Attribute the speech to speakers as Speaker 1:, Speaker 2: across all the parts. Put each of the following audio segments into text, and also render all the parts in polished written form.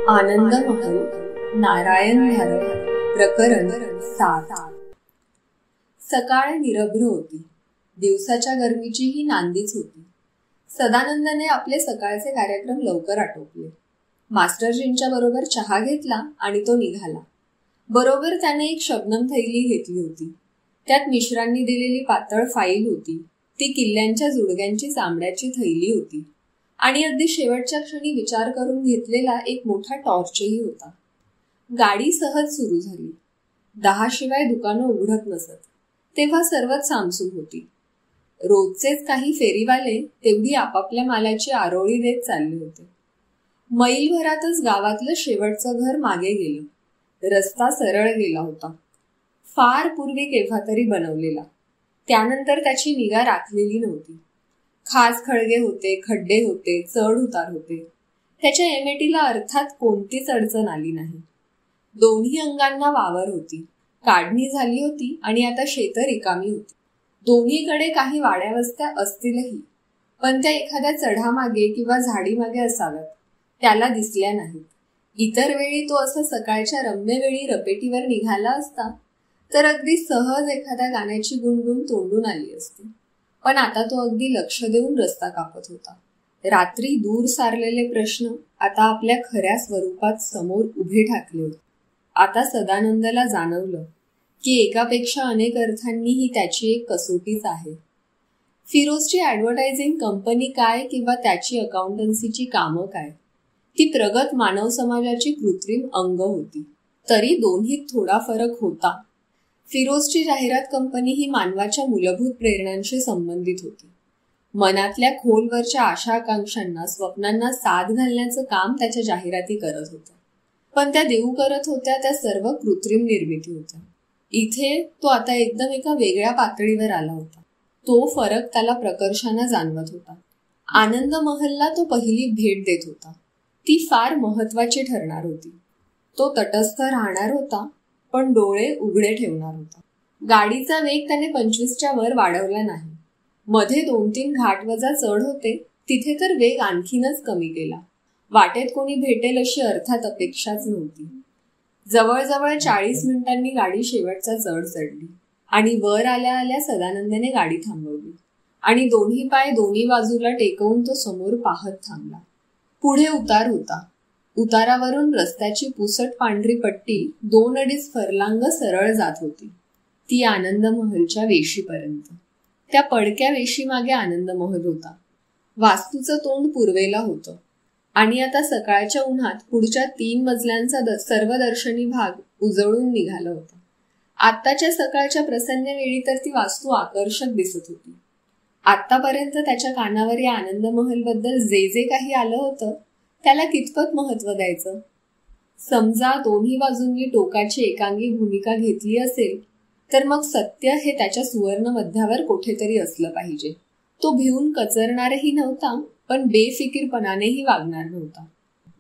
Speaker 1: आनंद महल नारायण धारक प्रकरण 7. सकाळ निरभ्र होती. दिवसाच्या गरमीची ही नांदीच होती. सदानंदाने आपले सकाळचे कार्यक्रम लवकर आटोपले. मास्टरजींच्या बरोबर चहा घेतला आणि तो निघाला. बरोबर त्याने एक शबनम थैली घेतली होती. त्यात मिश्रांनी दिलेली पातळ फाईल होती. ती किल्ल्यांच्या जुडग्यांची चामड्याची थैली होती आणि अगदी शेवटच्या क्षणी विचार करून घेतलेला एक मोठा टॉर्चही होता. गाडी सहज सुरू झाली. 10 शिवाय दुकानं उघडत नसत. तेव्हा सर्वच सामसूम होती. रोजचेच काही फेरीवाले तेवढी आपापल्या मालाची आरोळी देत चालले होते. मैलभरातच गावातलं शेवटचं घर मागे गेलं. रस्ता सरळ गेला होता. फार पूर्वी केव्हा तरी बनवलेला. त्यानंतर त्याची निगा राखलेली नव्हती. खास खळगे होते, खड्डे होते, चढ उतार होते. त्याच्या एमएटीला अर्थात कोणतीच अडचण आली नाही. दोन्ही अंगांना वावर होती. काढणी झाली होती आणि आता शेतं रिकामी होती. दोन्हीकडे काही वाड्यावस्त्या असतीलही, पण त्या एखाद्या चढामागे किंवा झाडीमागे असाव्यात. त्याला दिसल्या नाहीत. इतर वेळी तो असं सकाळच्या रम्य वेळी रपेटीवर निघाला असता तर अगदी सहज एखाद्या गाण्याची गुणगुण तोंडून आली असती. पण आता तो अगदी लक्ष देऊन रस्ता कापत होता. रात्री दूर सारलेले प्रश्न आता आपल्या खऱ्या स्वरूपात समोर उभे ठाकले होते. आता सदानंदाला जाणवलं की एकापेक्षा अनेक अर्थांनी ही त्याची एक कसोटीच आहे. फिरोजची ॲडव्हर्टायझिंग कंपनी काय किंवा त्याची अकाउंटन्सीची कामं काय, ती प्रगत मानव समाजाची कृत्रिम अंग होती. तरी दोन्हीत थोडा फरक होता. फिरोजची जाहिरात कंपनी ही मानवाच्या मूलभूत प्रेरणांशी संबंधित होती. मनातल्या खोलवरच्या आशा आकांक्षांना, स्वप्नांना साथ घालण्याचं काम त्याच्या जाहिराती करत होत्या. पण त्या देऊ करत होत्या त्या सर्व कृत्रिम निर्मिती होत्या. इथे तो आता एकदम एका वेगळ्या पातळीवर आला होता. तो फरक त्याला प्रकर्षाने जाणवत होता. आनंद महलला तो पहिली भेट देत होता. ती फार महत्वाची ठरणार होती. तो तटस्थ राहणार होता, पण डोळे उघडे ठेवणार होता. गाडीचा वेग त्याने 25च्या वर वाढवला नाही. मध्ये 2-3 घाटवजा चढ होते, तिथे तर वेग आणखीनच कमी केला. वाटेत कोणी भेटेल अशी अर्थात अपेक्षाच नव्हती. जवळजवळ 40 मिनिटांनी गाडी शेवटचा चढ चढली आणि वर आल्या आल्या सदानंदाने गाडी थांबवली आणि दोन्ही पाय दोन्ही बाजूला टेकवून तो समोर पाहत थांबला. पुढे उतार होता. उतारावरून रस्त्याची पुसट पांढरी पट्टी 2-2.5 फरलांग सरळ जात होती. ती आनंद महलच्या वेशीपर्यंत. त्या पडक्या वेशीमागे आनंद महल होता. वास्तूचं तोंड पूर्वेला होतं आणि आता सकाळच्या उन्हात पुढच्या 3 मजल्यांचा सर्वदर्शनी भाग उजळून निघाला होता. आत्ताच्या सकाळच्या प्रसन्न वेळी तर ती वास्तू आकर्षक दिसत होती. आत्तापर्यंत त्याच्या कानावर या आनंद महलबद्दल जे जे काही आलं होतं त्याला कितपत महत्व द्यायचं. समजा दोन्ही बाजूंनी टोकाची एकांगी भूमिका घेतली असेल तर मग सत्य हे त्याच्या सुवर्ण मध्यावर कुठेतरी असलं पाहिजे. तो भिवून कचरणारही नव्हता, पण बेफिकीरपणानेही वागणार नव्हता.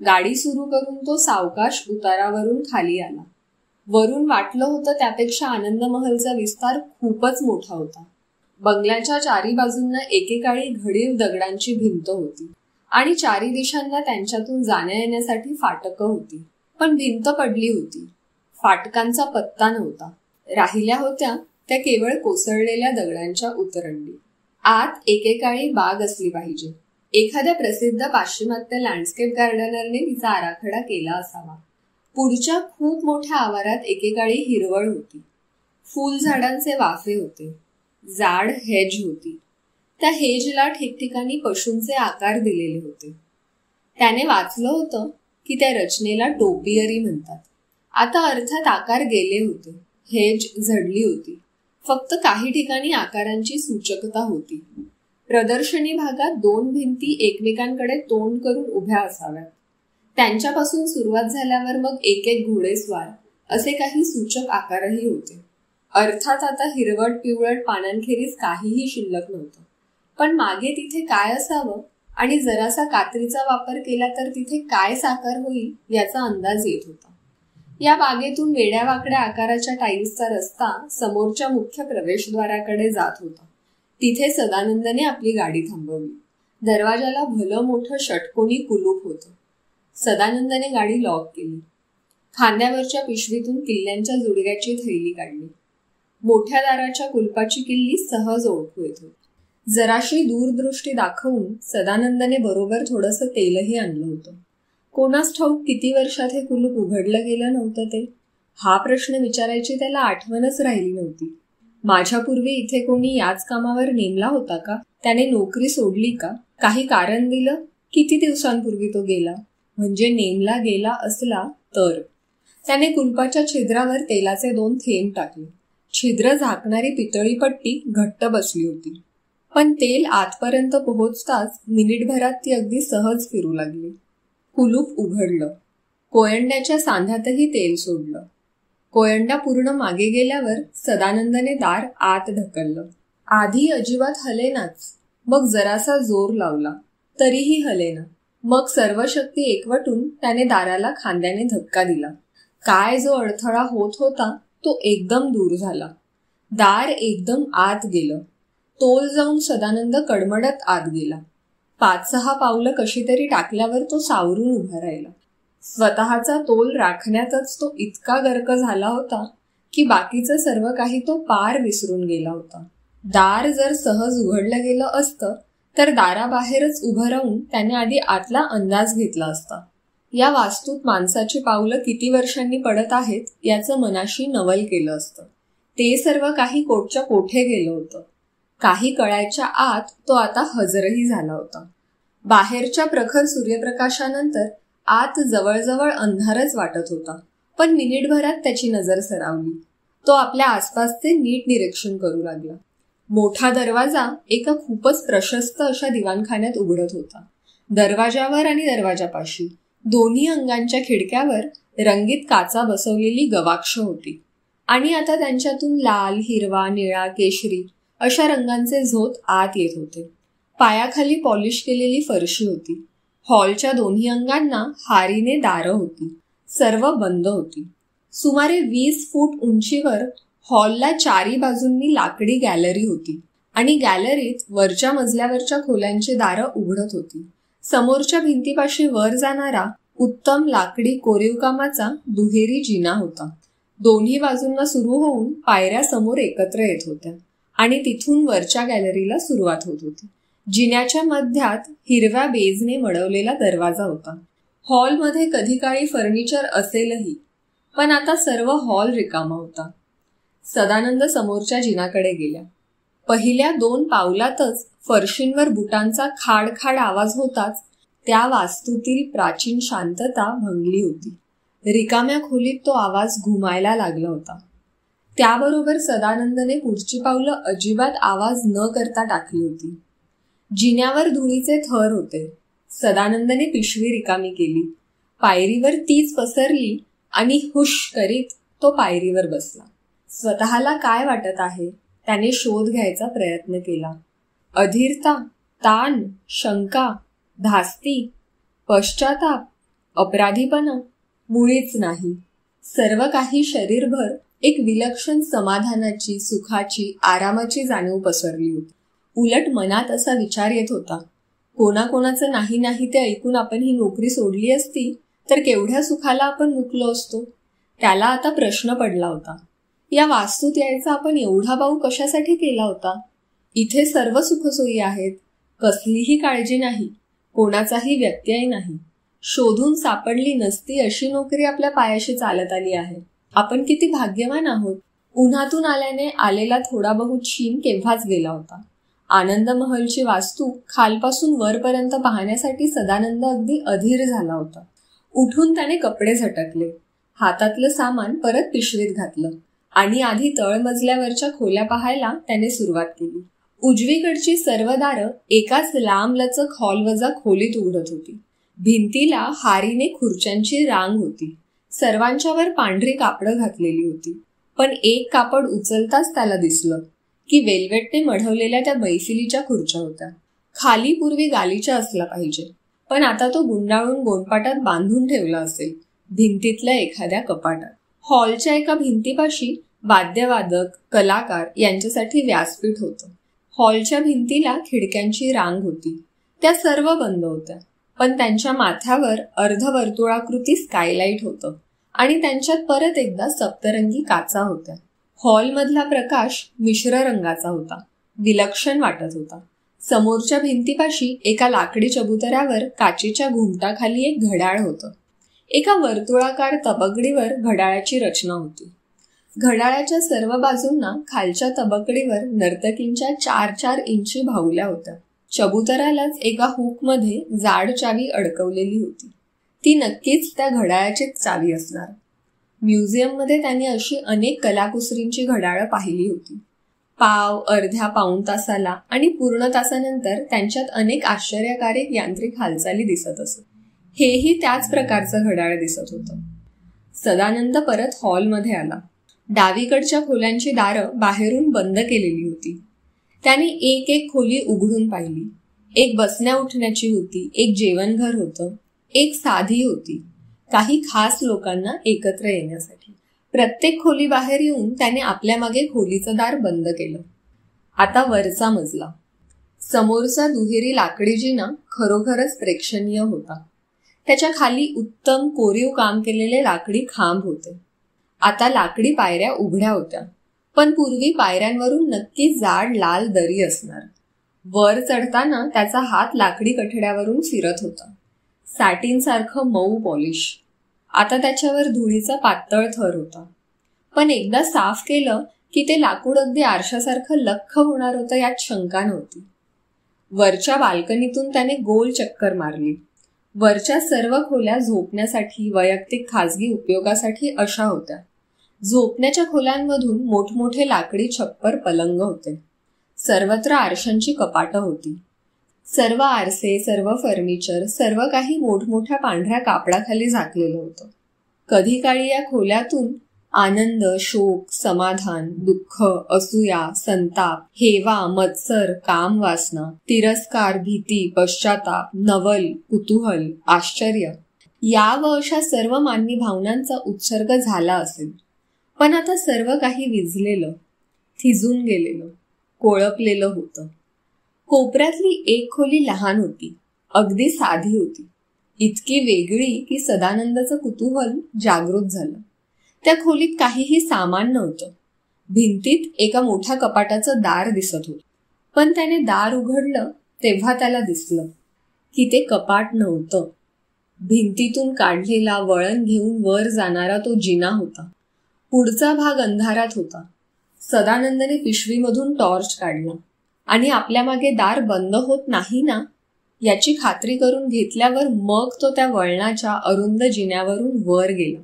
Speaker 1: गाडी सुरू करून तो सावकाश उतारावरून खाली आला. वरून वाटलं होतं त्यापेक्षा आनंद महलचा विस्तार खूपच मोठा होता. बंगल्याच्या 4 बाजूंना एकेकाळी घडीव दगडांची भिंत होती आणि 4 दिशांना त्यांच्यातून जाण्या येण्यासाठी फाटकं होती. पण भिंत पडली होती. फाटकांचा पत्ता नव्हता. राहिल्या होत्या त्या केवळ कोसळलेल्या दगडांच्या उतरंडी. आत एकेकाळी बाग असली पाहिजे. एखाद्या प्रसिद्ध पाश्चिमात्य लँडस्केप गार्डनरने तिचा आराखडा केला असावा. पुढच्या खूप मोठ्या आवारात एकेकाळी हिरवळ होती. फुलझाडांचे वाफे होते. जाड हेज होती. त्या हेजला ठिकठिकाणी पशूंचे आकार दिलेले होते. त्याने वाचलं होतं की त्या रचनेला टोपियरी म्हणतात. आता अर्थात आकार गेले होते. हेज झडली होती. फक्त काही ठिकाणी आकारांची सूचकता होती. प्रदर्शनी भागात 2 भिंती एकमेकांकडे तोंड करून उभ्या असाव्यात. त्यांच्यापासून सुरुवात झाल्यावर मग एक घोडेस्वार असे काही सूचक आकारही होते. अर्थात आता हिरवट पिवळट पानांखेरीज काहीही शिल्लक नव्हतं. पण मागे तिथे काय असावं आणि जरासा कात्रीचा वापर केला तर तिथे काय साकार होईल याचा अंदाज येत होता. या बागेतून वेड्यावाकड्या आकाराच्या टाईल्सचा रस्ता समोरच्या मुख्य प्रवेशद्वाराकडे जात होता. तिथे सदानंदाने आपली गाडी थांबवली. दरवाजाला भलं मोठं षटकोनी कुलूप होतं. सदानंदाने गाडी लॉक केली. खांद्यावरच्या पिशवीतून किल्ल्यांच्या जुडग्याची थैली काढली. मोठ्या दाराच्या कुलपाची किल्ली सहज ओळखू येत होती. जराशी दूरदृष्टी दाखवून सदानंदाने बरोबर थोडंसं तेलही आणलं होतं. कोणास ठाऊक किती वर्षात हे कुलूप उघडलं गेलं नव्हतं ते? हा प्रश्न विचारायची त्याला आठवणच राहिली नव्हती. माझ्यापूर्वी इथे कोणी याच कामावर नेमला होता का? त्याने नोकरी सोडली का? काही कारण दिलं? किती दिवसांपूर्वी तो गेला? म्हणजे नेमला गेला असला तर? त्याने कुलपाच्या छिद्रावर तेलाचे 2 थेंब टाकले. छिद्र झाकणारी पितळी पट्टी घट्ट बसली होती. पण तेल आतपर्यंत पोहोचताच मिनिटभरात ती अगदी सहज फिरू लागली. कुलूप उघडलं. कोयंड्याच्या सांध्यातही तेल सोडलं. कोयंडा पूर्ण मागे गेल्यावर सदानंदाने दार आत ढकललं. आधी अजिबात हलेनाच. मग जरासा जोर लावला, तरीही हलेना. मग सर्व शक्ती एकवटून त्याने दाराला खांद्याने धक्का दिला. काय जो अडथळा होत होता तो एकदम दूर झाला. दार एकदम आत गेलं. तोल जाऊन सदानंद कडमडत आत गेला. 5-6 पावलं कशी तरी टाकल्यावर तो सावरून उभा राहिला. स्वतःचा तोल राखण्यातच तो इतका गर्क झाला होता की बाकीचं सर्व काही तो पार विसरून गेला होता. दार जर सहज उघडलं गेलं असतं तर दाराबाहेरच उभं राहून त्याने आधी आतला अंदाज घेतला असता. या वास्तूत माणसाची पावलं किती वर्षांनी पडत आहेत याचं मनाशी नवल केलं असतं. ते सर्व काही कोटच्या कोठे गेलं होतं. काही कळायच्या आत तो आता हजरही झाला होता. बाहेरच्या प्रखर सूर्यप्रकाशानंतर आत जवळजवळ अंधारच वाटत होता. पण मिनिटभरात त्याची नजर सरावली. तो आपल्या आसपासचे नीट निरीक्षण करू लागला. मोठा दरवाजा एका खूपच प्रशस्त अशा दिवाणखान्यात उघडत होता. दरवाजावर आणि दरवाजापाशी दोन्ही अंगांच्या खिडक्यावर रंगीत काचा बसवलेली गवाक्ष होती आणि आता त्यांच्यातून लाल, हिरवा, निळा, केशरी अशा रंगांचे झोत आत येत होते. पायाखाली पॉलिश केलेली फरशी होती. हॉलच्या दोन्ही अंगांना हारीने दारं होती. सर्व बंद होती. सुमारे 20 फूट उंचीवर हॉलला 4 बाजूंनी लाकडी गॅलरी होती आणि गॅलरीत वरच्या मजल्यावरच्या खोल्यांची दारं उघडत होती. समोरच्या भिंतीपाशी वर जाणारा उत्तम लाकडी कोरीवकामाचा दुहेरी जिना होता. दोन्ही बाजूंना सुरू होऊन पायऱ्या समोर एकत्र येत होत्या आणि तिथून वरच्या गॅलरीला सुरुवात होत होती. जिन्याच्या मध्यात हिरव्या बेजने मडवलेला दरवाजा होता. हॉलमध्ये कधी काळी फर्निचर असेलही, पण आता सर्व हॉल रिकामा होता. सदानंद समोरच्या जिनाकडे गेल्या. पहिल्या 2 पावलातच फरशींवर बुटांचा खाडखाड आवाज होताच त्या वास्तूतील प्राचीन शांतता भंगली होती. रिकाम्या खोलीत तो आवाज घुमायला लागला होता. त्याबरोबर सदानंदने पुढची पावलं अजिबात आवाज न करता टाकली होती. जिन्यावर धुळीचे थर होते. सदानंदने पिशवी रिकामी केली. पायरीवर तीच पसरली आणि हुश करीत तो पायरीवर बसला. स्वतःला काय वाटत आहे त्याने शोध घ्यायचा प्रयत्न केला. अधीरता, ताण, शंका, धास्ती, पश्चाताप, अपराधीपणा मुळीच नाही. सर्व काही शरीरभर एक विलक्षण समाधानाची, सुखाची, आरामाची जाणीव पसरली होती. उलट मनात असा विचार येत होता, कोणाकोणाचं नाही नाही ते ऐकून आपण ही नोकरी सोडली असती तर केवढ्या सुखाला आपण मुकलो असतो. त्याला आता प्रश्न पडला होता, या वास्तूत यायचा आपण एवढा बाऊ कशासाठी केला होता? इथे सर्व सुखसोयी आहेत, कसलीही काळजी नाही, कोणाचाही व्यत्यय नाही. शोधून सापडली नसती अशी नोकरी आपल्या पायाशी चालत आली आहे. आपण किती भाग्यवान आहोत. उन्हातून आल्याने आलेला थोडा बहुत शीन केव्हाच गेला होता. आनंद महलची वास्तू खालपासून वरपर्यंत पाहण्यासाठी सदानंद अगदी अधीर झाला होता. उठून त्याने कपडे झटकले. हातातलं सामान परत पिशवीत घातलं आणि आधी तळमजल्यावरच्या खोल्या पाहायला त्याने सुरुवात केली. उजवीकडची सर्व दारं एकाच लांबलचक हॉलवजा खोलीत उघडत होती. भिंतीला हारीने खुर्च्यांची रांग होती. सर्वांच्यावर पांढरी कापडं घातलेली होती. पण एक कापड उचलताच त्याला दिसलं की वेल्वेटने मढवलेल्या त्या मैफिलीच्या खुर्च्या होत्या. खाली पूर्वी गालीच्या असला पाहिजे, पण आता तो गुंडाळून गोंडपाटात बांधून ठेवला असेल भिंतीतल्या एखाद्या कपाटात. हॉलच्या एका भिंतीपाशी वाद्यवादक, कलाकार यांच्यासाठी व्यासपीठ होतं. हॉलच्या भिंतीला खिडक्यांची रांग होती. त्या सर्व बंद होत्या. पण त्यांच्या माथ्यावर अर्धवर्तुळाकृती स्कायलाइट होतं आणि त्यांच्यात परत एकदा सप्तरंगी काचा होत्या. हॉलमधला प्रकाश मिश्र रंगाचा होता, विलक्षण वाटत होता. समोरच्या भिंतीपाशी एका लाकडी चबुतऱ्यावर काचेच्या घुमटाखाली एक घड्याळ होतं. एका वर्तुळाकार तबकडीवर घड्याळाची रचना होती. घड्याळाच्या सर्व बाजूंना खालच्या तबकडीवर नर्तकींच्या 4-4 इंची भावल्या होत्या. चबुतऱ्यालाच एका हुकमध्ये जाड चावी अडकवलेली होती. ती नक्कीच त्या घड्याळाचीच चावी असणार. म्युझियममध्ये त्यांनी अशी अनेक कलाकुसरींची घड्याळं पाहिली होती. पाव, अर्ध्या पाऊण तासाला आणि पूर्ण तासानंतर त्यांच्यात अनेक आश्चर्यकारक यांत्रिक हालचाली दिसत असत. हेही त्याच प्रकारचं घड्याळ दिसत होतं. सदानंद परत हॉलमध्ये आला. डावीकडच्या खोल्यांची दारं बाहेरून बंद केलेली होती. त्याने एक एक खोली उघडून पाहिली. एक बसण्या उठण्याची होती, एक जेवणघर होतं, एक साधी होती, काही खास लोकांना एकत्र येण्यासाठी. प्रत्येक खोली बाहेर येऊन त्याने आपल्या मागे खोलीचं दार बंद केलं. आता वरचा मजला. समोरचा दुहेरी लाकडी जिना खरोखरच प्रेक्षणीय होता. त्याच्या खाली उत्तम कोरीव काम केलेले लाकडी खांब होते. आता लाकडी पायऱ्या उघड्या होत्या, पण पूर्वी पायऱ्यांवरून नक्की जाड लाल दरी असणार. वर चढताना त्याचा हात लाकडी कठड्यावरून फिरत होता. सॅटिनसारखं मऊ पॉलिश. आता त्याच्यावर धुळीचा पातळ थर होता. पण एकदा साफ केलं की ते लाकूड अगदी आरशासारखं लख्ख होणार होतं यात शंका नव्हती. वरच्या बाल्कनीतून त्याने गोल चक्कर मारली. वरच्या सर्व खोल्या झोपण्यासाठी, वैयक्तिक खाजगी उपयोगासाठी अशा होत्या. झोपण्याच्या खोल्यांमधून मोठमोठे लाकडी छप्पर पलंग होते. सर्वत्र आरशांची कपाटं होती. सर्व आरसे, सर्व फर्निचर, सर्व काही मोठमोठ्या पांढऱ्या कापडाखाली झाकलेलं होतं. कधी काळी या खोल्यातून आनंद, शोक, समाधान, दुःख, असूया, संताप, हेवा, मत्सर, काम वासना, तिरस्कार, भीती, पश्चाताप, नवल, कुतूहल, आश्चर्य या व अशा सर्व मानवी भावनांचा उत्सर्ग झाला असेल. पण आता सर्व काही विझलेलं, थिजून गेलेलं, कोळपलेलं होतं. कोपऱ्यातली एक खोली लहान होती, अगदी साधी होती. इतकी वेगळी की सदानंदाचं कुतूहल जागृत झालं. त्या खोलीत काहीही सामान नव्हतं. भिंतीत एका मोठ्या कपाटाचं दार दिसत होतं. पण त्याने दार उघडलं तेव्हा त्याला दिसलं की ते कपाट नव्हतं. भिंतीतून काढलेला वळण घेऊन वर जाणारा तो जिना होता. पुढचा भाग अंधारात होता. सदानंदने पिशवीमधून टॉर्च काढला आणि आपल्या मागे दार बंद होत नाही ना याची खात्री करून घेतल्यावर मग तो त्या वळणाच्या अरुंद जिन्यावरून वर गेला.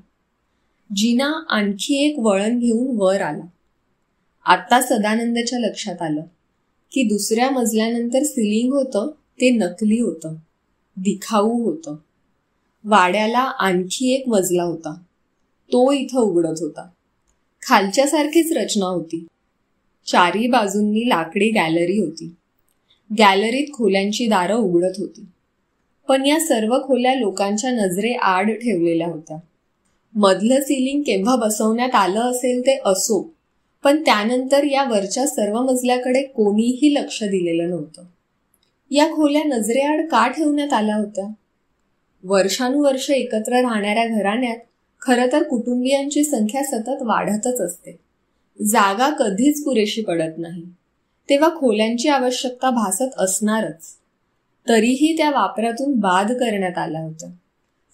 Speaker 1: जिना आणखी एक वळण घेऊन वर आला. आता सदानंदाच्या लक्षात आलं की दुसऱ्या मजल्यानंतर सिलिंग होतं ते नकली होतं, दिखाऊ होतं. वाड्याला आणखी एक मजला होता, तो इथं उघडत होता. खालच्यासारखीच रचना होती. चारी बाजूंनी लाकडी गॅलरी होती. गॅलरीत खोल्यांची दारं उघडत होती. पण या सर्व खोल्या लोकांच्या नजरे आड ठेवलेल्या होत्या. मधलं सिलिंग केव्हा बसवण्यात आलं असेल ते असो, पण त्यानंतर या वरच्या सर्व मजल्याकडे कोणीही लक्ष दिलेलं नव्हतं. या खोल्या नजरेआड का ठेवण्यात आल्या होत्या? वर्षानुवर्ष एकत्र राहणाऱ्या घराण्यात खरं तर कुटुंबियांची संख्या सतत वाढतच असते. जागा कधीच पुरेशी पडत नाही, तेव्हा खोल्यांची आवश्यकता भासत असणारच. तरीही त्या वापरातून बाद करण्यात आल्या होत्या.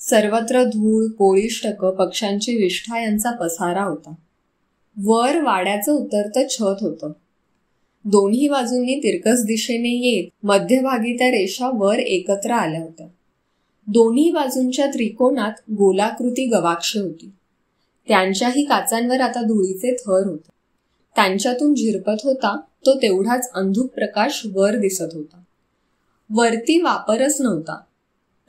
Speaker 1: सर्वत्र धूळ, कोळीष्टक, पक्ष्यांची विष्ठा यांचा पसारा होता. वर वाड्याचं उतरतं छत होतं. दोन्ही बाजूंनी तिरकस दिशेने येत मध्यभागी त्या रेषा वर एकत्र आल्या होत्या. दोन्ही बाजूंच्या त्रिकोणात गोलाकृती गवाक्ष होती. त्यांच्याही काचांवर आता धुळीचे थर होते. त्यांच्यातून झिरपत होता तो तेवढाच अंधुक प्रकाश वर दिसत होता. वरती वापरच नव्हता.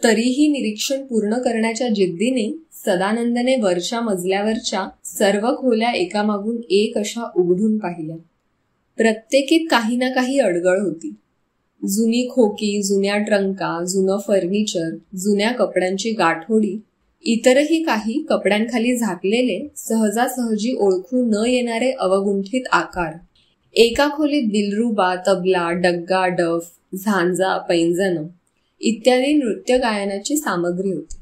Speaker 1: तरीही निरीक्षण पूर्ण करण्याच्या जिद्दीने सदानंदने वरच्या मजल्यावरच्या सर्व खोल्या एकामागून एक अशा उघडून पाहिल्या. प्रत्येकीत काही ना काही अडगळ होती. जुनी खोकी, जुन्या ट्रंका, जुनं फर्निचर, जुन्या कपड्यांची गाठोडी, इतरही काही कपड्यांखाली झाकलेले, सहजासहजी ओळखू न येणारे अवगुंठित आकार. एका खोलीत दिलरुबा, तबला, डग्गा, डफ, झांजा, पैंजण. इत्यादी नृत्य गायनाची सामग्री होती.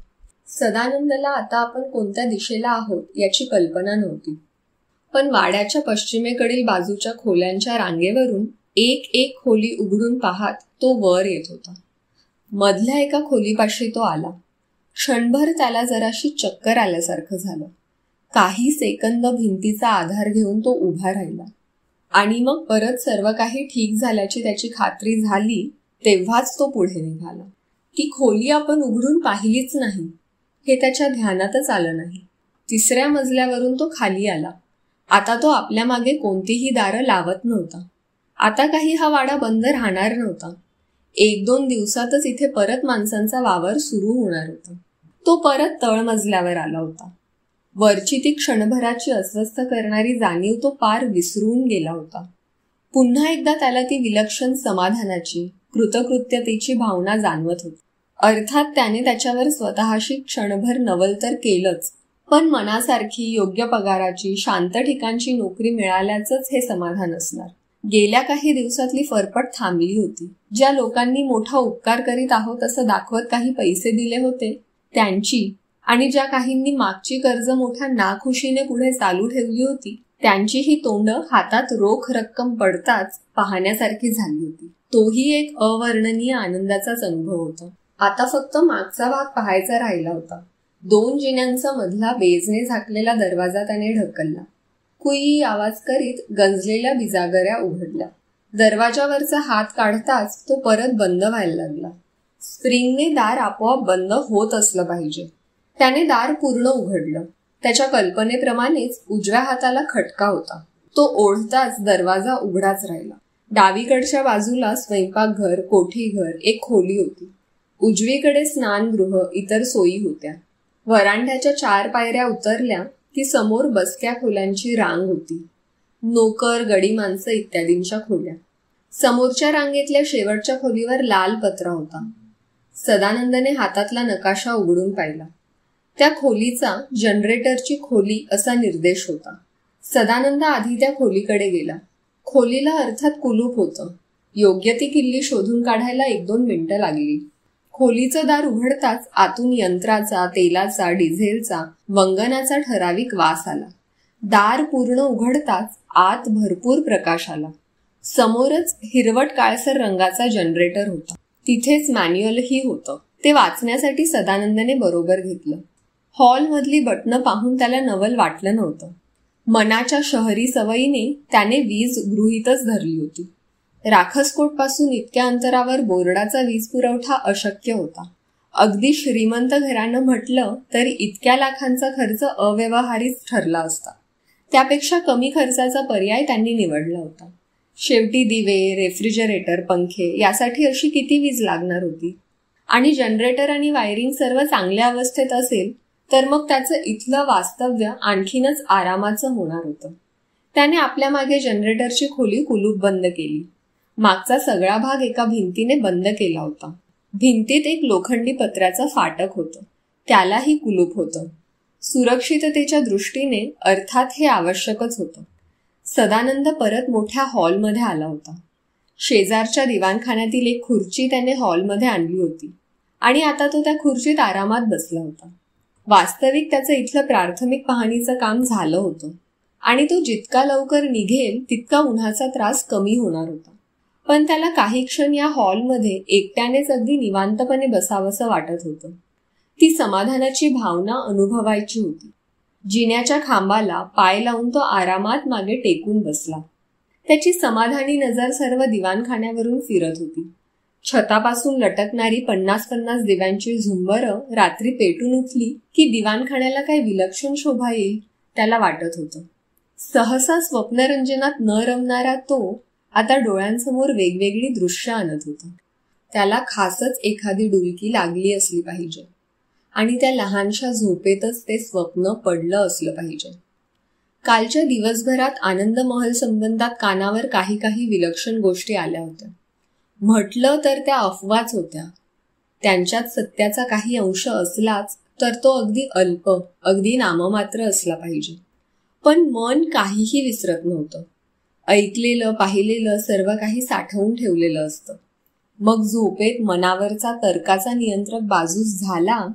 Speaker 1: सदानंदला आता आपण कोणत्या दिशेला आहोत याची कल्पना नव्हती. पण वाड्याच्या पश्चिमेकडील बाजूच्या खोल्यांच्या रांगेवरून एक एक खोली उघडून पाहत तो वर येत होता. मधल्या एका खोलीपाशी तो आला. क्षणभर त्याला जराशी चक्कर आल्यासारखं झालं. काही सेकंद भिंतीचा आधार घेऊन तो उभा राहिला आणि मग परत सर्व काही ठीक झाल्याची त्याची खात्री झाली तेव्हाच तो पुढे निघाला. ती खोली आपण उघडून पाहिलीच नाही हे त्याच्या ध्यानातच आलं नाही. 3ऱ्या मजल्यावरून तो खाली आला. आता तो आपल्या मागे कोणतीही दारं लावत नव्हता. आता काही हा वाडा बंद राहणार नव्हता. 1-2 दिवसातच इथे परत माणसांचा वावर सुरू होणार होता. तो परत तळमजल्यावर आला होता. वरची ती क्षणभराची अस्वस्थ करणारी जाणीव तो पार विसरून गेला होता. पुन्हा एकदा त्याला ती विलक्षण समाधानाची, कृतकृत्यतेची भावना जाणवत होती. अर्थात त्याने त्याच्यावर स्वतःशी क्षणभर नवल तर केलंच, पण मनासारखी, योग्य पगाराची, शांत ठिकाणची नोकरी मिळाल्याचंच हे समाधान असणार. गेल्या काही दिवसातली फरफट थांबली होती. ज्या लोकांनी मोठा उपकार करीत आहोत असं दाखवत काही पैसे दिले होते त्यांची, आणि ज्या काहींनी मागची कर्ज मोठ्या नाखुशीने पुढे चालू ठेवली होती त्यांची ही तोंडं हातात रोख रक्कम पडताच पाहण्यासारखी झाली होती. तोही एक अवर्णनीय आनंदाचाच अनुभव होता. आता फक्त मागचा भाग पाहायचा राहिला होता. 2 जिन्यांचा मधला बेजने झाकलेला दरवाजा त्याने ढकलला. कुई आवाज करीत गंजलेल्या बिजागऱ्या उघडल्या. दरवाजावरचा हात काढताच तो परत बंद व्हायला लागला. स्प्रिंगने दार आपोआप बंद होत असलं पाहिजे. त्याने दार पूर्ण उघडलं. त्याच्या कल्पनेप्रमाणेच उजव्या हाताला खटका होता. तो ओढताच दरवाजा उघडाच राहिला. डावीकडच्या बाजूला स्वयंपाकघर, कोठीघर, एक खोली होती. उजवीकडे स्नानगृह, इतर सोयी होत्या. वरांड्याच्या 4 पायऱ्या उतरल्या की समोर बसक्या खोल्यांची रांग होती. नोकर, गडी माणसं इत्यादींच्या खोल्या. समोरच्या रांगेतल्या शेवटच्या खोलीवर लाल पत्रा होता. सदानंदने हातातला नकाशा उघडून पाहिला. त्या खोलीचा जनरेटरची खोली असा निर्देश होता. सदानंद आधी त्या खोलीकडे गेला. खोलीला अर्थात कुलूप होतं. योग्य ती किल्ली शोधून काढायला 1-2 मिनिटं लागली. खोलीचं दार उघडताच आतून यंत्राचा, तेलाचा, डिझेलचा, वंगणाचा ठराविक वास आला. दार पूर्ण उघडताच आत भरपूर प्रकाश आला. समोरच हिरवट काळसर रंगाचा जनरेटर होता. तिथेच मॅन्युअलही होतं. ते वाचण्यासाठी सदानंदने बरोबर घेतलं. हॉलमधली बटणं पाहून त्याला नवल वाटलं नव्हतं. मनाच्या शहरी सवयीने त्याने वीज गृहीतच धरली होती. राखसकोटपासून इतक्या अंतरावर बोर्डाचा वीज पुरवठा अशक्य होता. अगदी श्रीमंत घरानं म्हटलं तरी इतक्या लाखांचा खर्च अव्यवहारीच ठरला असता. त्यापेक्षा कमी खर्चाचा पर्याय त्यांनी निवडला होता. शेवटी दिवे, रेफ्रिजरेटर, पंखे यासाठी अशी किती वीज लागणार होती? आणि जनरेटर आणि वायरिंग सर्व चांगल्या अवस्थेत असेल तर मग त्याचं इथलं वास्तव्य आणखीनच आरामाचं होणार होतं. त्याने आपल्या मागे जनरेटरची खोली कुलूप बंद केली. मागचा सगळा भाग एका भिंतीने बंद केला होता. भिंतीत एक लोखंडी पत्र्याचं फाटक होतं. त्यालाही कुलूप होतं. सुरक्षिततेच्या दृष्टीने अर्थात हे आवश्यकच होतं. सदानंद परत मोठ्या हॉलमध्ये आला होता. शेजारच्या दिवाणखान्यातील एक खुर्ची त्याने हॉलमध्ये आणली होती आणि आता तो त्या खुर्चीत आरामात बसला होता. वास्तविक त्याचं इथलं प्राथमिक पाहणीचं काम झालं होतं आणि तो जितका लवकर निघेल तितका उन्हाचा त्रास कमी होणार होता. पण त्याला काही क्षण या हॉलमध्ये एकट्यानेच अगदी निवांतपणे बसावंसं वाटत होतं. ती समाधानाची भावना अनुभवायची होती. जिन्याच्या खांबाला पाय लावून तो आरामात मागे टेकून बसला. त्याची समाधानी नजर सर्व दिवाणखान्यावरून फिरत होती. छतापासून लटकणारी 50-50 दिव्यांची झुंबरं रात्री पेटून उठली की दिवाणखान्याला काय विलक्षण शोभा येईल त्याला वाटत होतं. सहसा स्वप्नरंजनात न रमणारा तो आता डोळ्यांसमोर वेगवेगळी दृश्य आणत होता. त्याला खासच एखादी डुलकी लागली असली पाहिजे आणि त्या लहानशा झोपेतच ते स्वप्न पडलं असलं पाहिजे. कालच्या दिवसभरात आनंद महल संबंधात कानावर काही विलक्षण गोष्टी आल्या होत्या. म्हटलं तर त्या अफवाच होत्या. त्यांच्यात सत्याचा काही अंश असलाच तर तो अगदी अल्प, अगदी नाममात्र असला पाहिजे. पण मन काहीही विसरत नव्हतं. ऐकलेलं, पाहिलेलं सर्व काही साठवून ठेवलेलं असतं. मग झोपेत मनावरचा तर्काचा नियंत्रक बाजूस झाला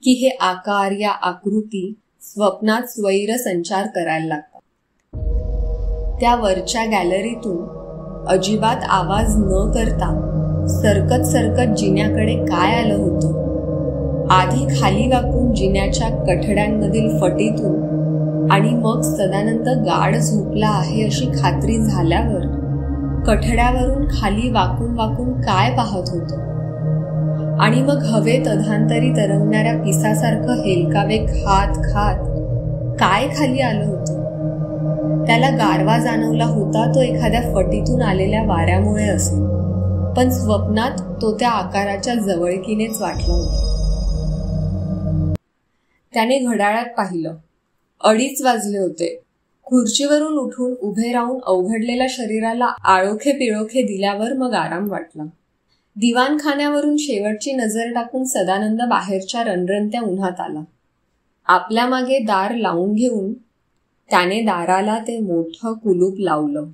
Speaker 1: की हे आकार या आकृती स्वप्नात स्वैर संचार करायला लागतात. त्या वरच्या गॅलरीतून अजिबात आवाज न करता सरकत सरकत जिन्याकडे काय आलं होतं. आधी खाली वाकून जिन्याच्या कठड्यांमधील फटीतून आणि मग सदानंद गाढ झोपला आहे अशी खात्री झाल्यावर कठड्यावरून खाली वाकून वाकून काय पाहत होतो. आणि मग हवेत अधांतरी तरंगणाऱ्या पिसासारखं हेलकावे खात खात काय खाली आलं होतं. त्याला गारवा जाणवला होता तो एखाद्या फटीतून आलेल्या वाऱ्यामुळे असेल, पण स्वप्नात तो त्या आकाराच्या जवळकीनेच वाटला होता. त्याने घड्याळात पाहिलं. 2:30 वाजले होते. खुर्चीवरून उठून उभे राहून अवघडलेल्या शरीराला आळोखे पिळोखे दिल्यावर मग आराम वाटला. दिवाणखान्यावरून शेवटची नजर टाकून सदानंद बाहेरच्या रणरणत्या उन्हात आला. आपल्या मागे दार लावून घेऊन त्याने दाराला ते मोठं कुलूप लावलं.